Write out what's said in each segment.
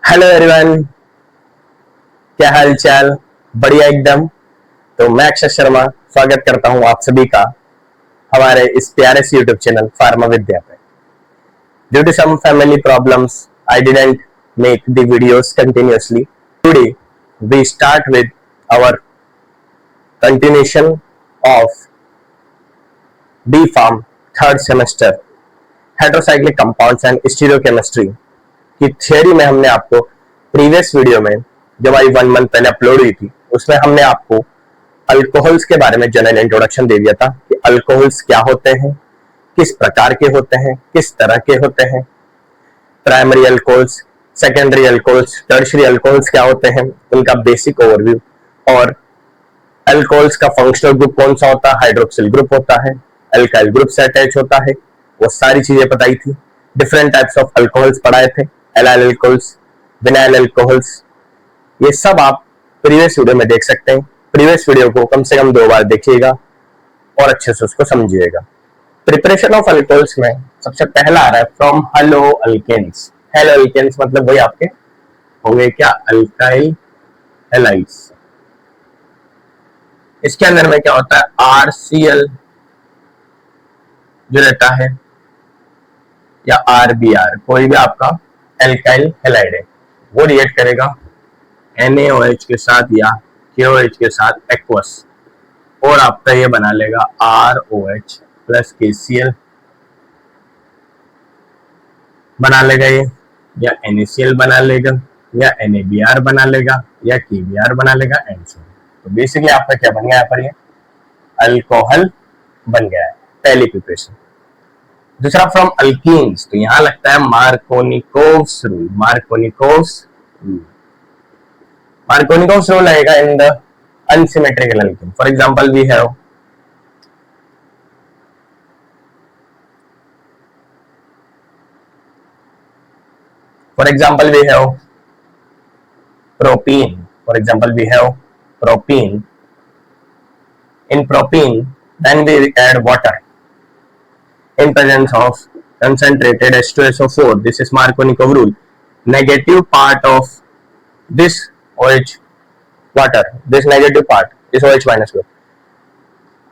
Hello everyone, क्या हाल चाल। बढ़िया एकदम। तो मैं अक्षय शर्मा स्वागत करता हूं आप सभी का हमारे इस प्यारे से यूट्यूब चैनल फार्मा विद्या पे। Due to some family problems I didn't make the videos continuously. Today we start with our continuation of B pharm third semester heterocyclic compounds and stereochemistry की थियोरी में हमने आपको प्रीवियस वीडियो में जो हमारी 1 month पहले upload हुई थी उसमें हमने आपको अल्कोहल्स के बारे में जनरल इंट्रोडक्शन दे दिया था कि अल्कोहल्स क्या होते हैं, किस प्रकार के होते हैं, किस तरह के होते हैं, primary alcohols, secondary alcohols, tertiary alcohols क्या होते हैं, उनका बेसिक ओवरव्यू, और अल्कोहल्स का फंक्शनल ग्रुप कौन सा होता है, हाइड्रोक्सिल ग्रुप होता है, अल्काइल ग्रुप से अटैच होता है, वो सारी चीजें बताई थी। डिफरेंट टाइप्स ऑफ अल्कोहल्स पढ़ाए थे, एलाइल अल्कोहल्स, विनाइल अल्कोहल्स, ये सब आप प्रीवियस वीडियो में देख सकते हैं। प्रीवियस वीडियो को कम से कम 2 बार देखिएगा और अच्छे से उसको समझिएगा। प्रिपरेशन ऑफ अल्कोहल्स में सबसे पहला आ रहा है from halo alkanes. Halo alkanes मतलब वही आपके होंगे क्या, अल्काइल हैलाइड्स। इसके अंदर में क्या होता है, RCl जो रहता है या RBr, कोई भी आपका एल्काइल हैलाइड है, वो रिएक्ट करेगा NaOH के साथ या KOH के साथ एक्वस, और आपका ये बना लेगा ROH प्लस KCl बना लेगा ये, या NaCl बना लेगा, या NaBr बना लेगा, या KBr बना लेगा, एंड सो। तो बेसिकली आपका क्या बन गया यहाँ पर, ये अल्कोहल बन गया है, पहली प्रिपरेशन। दूसरा फ्रॉम अल्कीन्स, तो यहां लगता है मार्कोनिकोव्स रूल। मार्कोनिकोव्स रूल आएगा in the unsymmetrical alkene. For example we have propene. In propene, then we add water in presence of concentrated H2SO4. This is Markovnikov rule. Negative part of this OH water, this negative part, this OH minus group,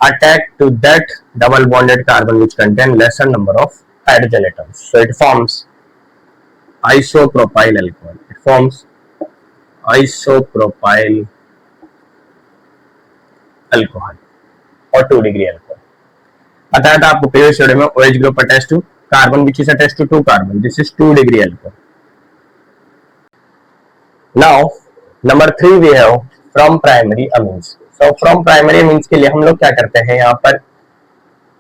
attack to that double bonded carbon which contain lesser number of hydrogen atoms. So it forms isopropyl alcohol. और 2 degree alcohol. बताया था आपको previous video में, OH group attach to carbon which is attached to 2 carbon. This is 2 degree alcohol. Now number 3 we have from primary amines. So from primary amines के लिए हम लोग क्या करते हैं, यहाँ पर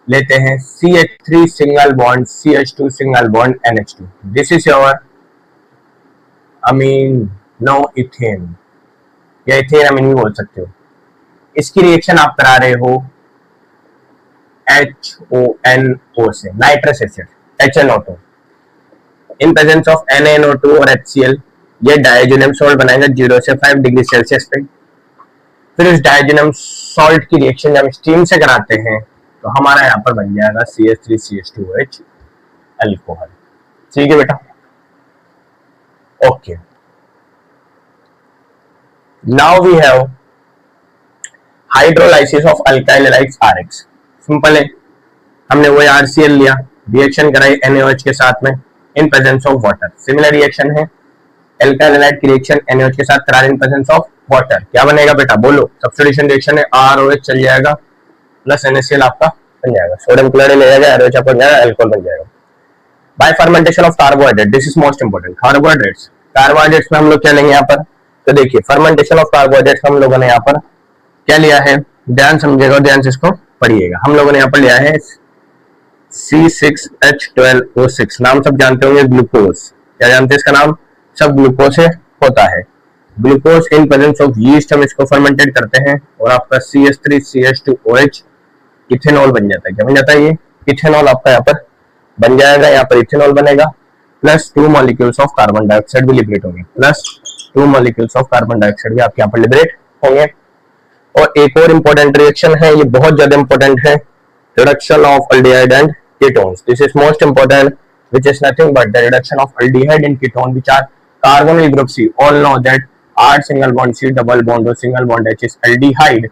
लेते हैं CH3 single bond CH2 single bond NH2. This is your amine, no ethane, या इथेन अमीन भी बोल सकते हो। इसकी रिएक्शन आप करा रहे हो HONO से, nitrous acid HNO2 in presence of NaNO2 और HCl। ये डायजोनियम सॉल्ट बनाएगा 0 से 5 डिग्री सेल्सियस पे। फिर इस डायजोनियम सॉल्ट की रिएक्शन जब स्टीम से कराते हैं तो हमारा यहाँ पर बन जाएगा CH3CH2OH अल्कोहल। ठीक है बेटा, okay. Now we have hydrolysis of alkyl halides RX। Simple है, हमने वो RCl लिया, रिएक्शन कराई NaOH के साथ में इन presence of water. Similar reaction है, अल्काइल हैलाइड की रिएक्शन NaOH के साथ करा इन प्रेजेंस ऑफ वाटर। क्या बनेगा बेटा, बोलो। सब्स्टिट्यूशन रिएक्शन है, ROH चल जाएगा प्लस NaCl आपका बन जाएगा, सोडियम क्लोराइड ले जाएगा, ROH आपका बन जाएगा, अल्कोहल बन जाएगा। Bye fermentation of carbohydrate, this is most important. Carbohydrates में हम लोग क्या लेंगे यहाँ पर, तो देखिए फर्मेंटेशन ऑफ कार्बोहाइड्रेट्स हम लोगों ने यहाँ पर क्या लिया है, ध्यान समझिएगा और ध्यान से इसको पढ़िएगा। हम लोगों ने यहाँ पर लिया है C6H12O6, नाम सब जानते होंगे, ग्लूकोज। क्या जानते हैं इसका नाम, सब ग्लूकोज से होता है। Glucose in presence of yeast हम इसको फर्मेंटेड करते हैं और आपका CH3CH2OH इथेनॉल बन जाता है। क्या बन जाता है, ये इथेनॉल आपका यहाँ पर बन जाएगा। यहाँ पर इथेनॉल बनेगा plus 2 molecules of carbon dioxide भी लिबरेट होंगे, plus 2 molecules of carbon dioxide भी आपके यहाँ पर लिबरेट होंगे। और एक और इंपॉर्टेंट रिएक्शन है, ये बहुत ज्यादा इंपॉर्टेंट है, reduction of aldehyde and ketones. This is most important, which is nothing but the reduction of aldehyde and ketone which are carbonyl group C. All know that R single bond C double bond or single bond H is aldehyde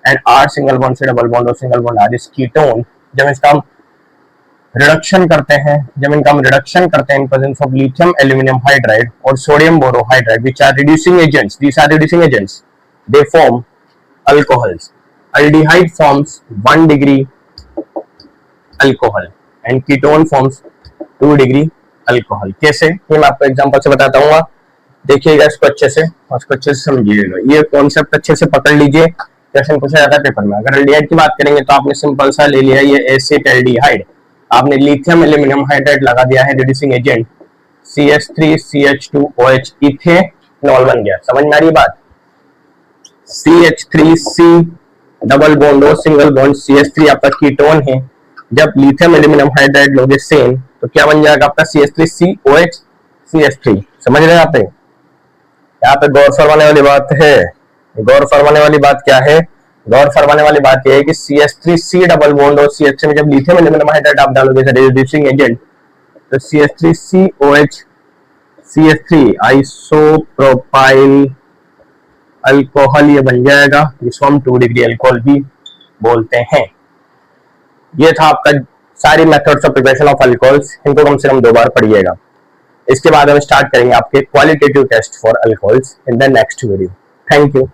and R single bond C double bond or single bond R is ketone. जब इसका हम reduction करते हैं in presence of lithium aluminium hydride और sodium borohydride which are reducing agents, these are reducing agents, they form alcohols. Aldehyde forms 1 degree alcohol and ketone forms 2 degree alcohol. कैसे, ये मैं आपको एग्जांपल से बताता हूँ. देखिएगा इसको अच्छे से और इसको अच्छे से समझिएगा. ये कॉन्सेप्ट अच्छे से पकड़ लीजिए, क्वेश्चन पूछा जाता है पेपर में. अगर एल्डिहाइड की बात करेंगे तो आपने सिंपल सा ले लिया ये एसिटाल्डिहाइड, आपने लिथियम एल्यूमिनियम हाइड्राइड लगा दिया है रिड्यूसिंग एजेंट CH3CH2OH, इथेनॉल बन गया. समझ में आ रही बात. CH3C डबल बॉन्ड और सिंगल बॉन्ड CH3 आपका कीटोन है. जब लिथियम एल्यूमिनियम हाइड्राइड लोगे सेम तो क्या बन जाएगा आपका CH3COH CH3. समझ रहे हैं आप. यहाँ पे गौर फरमाने वाली बात है. गौर फरमाने वाली बात क्या है? गौर फरमाने वाली बात यह है कि CH3C डबल बॉन्ड और CH3 में जब लिथियम एल्यूमिनियम हाइड्राइड आप डालोगे रिड्यूसिंग एजेंट तो CH3COH CH3 आइसोप्रोपाइल अल्कोहल ये बन जाएगा, जिसको हम 2 डिग्री अल्कोहल भी बोलते हैं. ये था आपका सारी methods of preparation of alcohols. इनको कम से कम 2 बार पढ़िएगा. इसके बाद हम स्टार्ट करेंगे आपके qualitative test for alcohols in the next video. Thank you.